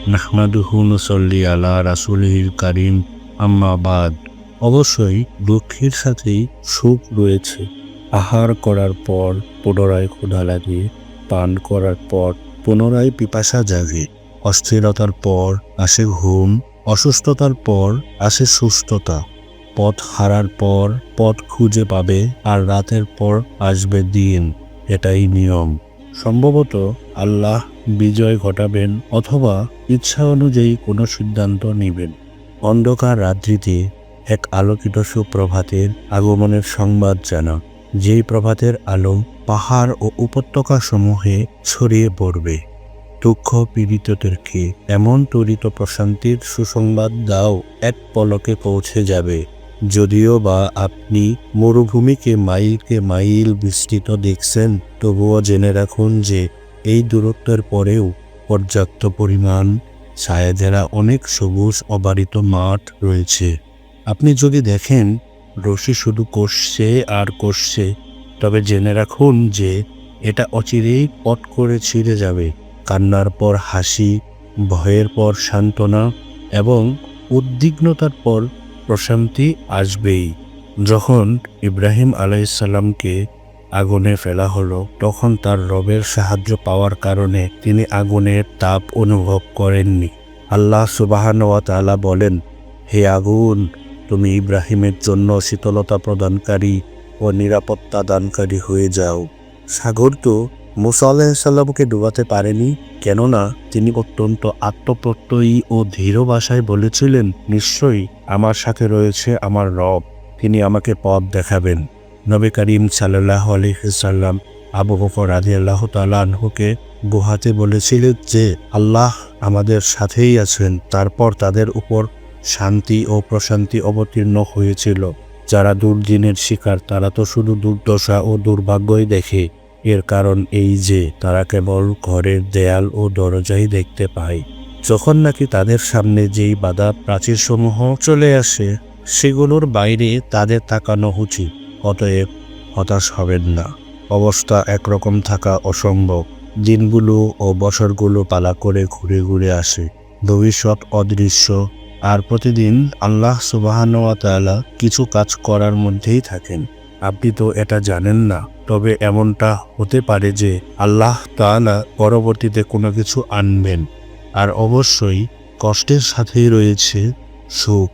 নাহমাদুহু নুসাল্লি আলা রাসূলিহিল কারীম, আম্মা বাদ। অবশ্যই দুঃখের সাথেই সুখ রয়েছে। আহার করার পর পুনরায় ক্ষুধা লাগে, পান করার পর পুনরায় পিপাসা জাগে, অস্থিরতার পর আসে ঘুম, অসুস্থতার পর আসে সুস্থতা, পথ হারার পর পথ খুঁজে পাবে, আর রাতের পর আসবে দিন। এটাই নিয়ম। সম্ভবত আল্লাহ বিজয় ঘটাবেন অথবা ইচ্ছা অনুযায়ী কোনো সিদ্ধান্ত নেবেন। অন্ধকার রাত্রিতে এক আলোকিত সুপ্রভাতের আগমনের সংবাদ জানা, যেই প্রভাতের আলো পাহাড় ও উপত্যকা সমূহে ছড়িয়ে পড়বে। দুঃখ পীড়িতদেরকে এমন ত্বরিত প্রশান্তির সুসংবাদ দাও, এক পলকে পৌঁছে যাবে। যদিও বা আপনি মরুভূমিকে মাইলকে মাইল বিস্তৃত দেখছেন, তবুও জেনে রাখুন যে এই দূরত্বের পরেও পর্যাপ্ত পরিমাণ ছায়াঘেরা অনেক সবুজ অবারিত মাঠ রয়েছে। আপনি যদি দেখেন রশি শুধু কষছে আর কষছে, তবে জেনে রাখুন যে এটা অচিরেই পট করে ছিঁড়ে যাবে। কান্নার পর হাসি, ভয়ের পর সান্ত্বনা এবং উদ্বিগ্নতার পর প্রশান্তি আসবেই। যখন ইব্রাহিম আলাইহিসসালামকে আগুনে ফেলা হলো, তখন তার রবের সাহায্য পাওয়ার কারণে তিনি আগুনের তাপ অনুভব করেননি। আল্লাহ সুবহানাহু ওয়া তাআলা বলেন, হে আগুন, তুমি ইব্রাহিমের জন্য শীতলতা প্রদানকারী ও নিরাপত্তা দানকারী হয়ে যাও। সাগর তো মুসা আলাইহিসসালামকে ডুবাতে পারেনি, কেননা তিনি অত্যন্ত আত্মপ্রত্যয়ী ও ধীর ভাষায় বলেছিলেন, নিশ্চয়ই আমার সাথে রয়েছে আমার রব, তিনি আমাকে পথ দেখাবেন। নবী করিম সাল্লাল্লাহু আলাইহি ওয়াসাল্লাম আবু বকর রাদিয়াল্লাহু তাআলা আনহুকে গুহাতে বলেছিলেন যে আল্লাহ আমাদের সাথেই আছেন। তারপর তাদের উপর শান্তি ও প্রশান্তি অবতীর্ণ হয়েছিল। যারা দুর্দিনের শিকার, তারা তো শুধু দুর্দশা ও দুর্ভাগ্যই দেখে। এর কারণ এই যে তারা কেবল ঘরের দেয়াল ও দরজাই দেখতে পায়। যখন নাকি তাদের সামনে যেই বাধা প্রাচীরসমূহ চলে আসে, সেগুলোর বাইরে তাদের তাকানো উচিত। অতএব হতাশ হবেন না। অবস্থা একরকম থাকা অসম্ভব। দিনগুলো ও বছরগুলো পালা করে ঘুরে ঘুরে আসে। ভবিষ্যৎ অদৃশ্য, আর প্রতিদিন আল্লাহ সুবহানাহু ওয়া তাআলা কিছু কাজ করার মধ্যেই থাকেন। আপনি তো এটা জানেন না, তবে এমনটা হতে পারে যে আল্লাহ তাআলা পরবর্তীতে কোনো কিছু আনবেন। আর অবশ্যই কষ্টের সাথেই রয়েছে সুখ।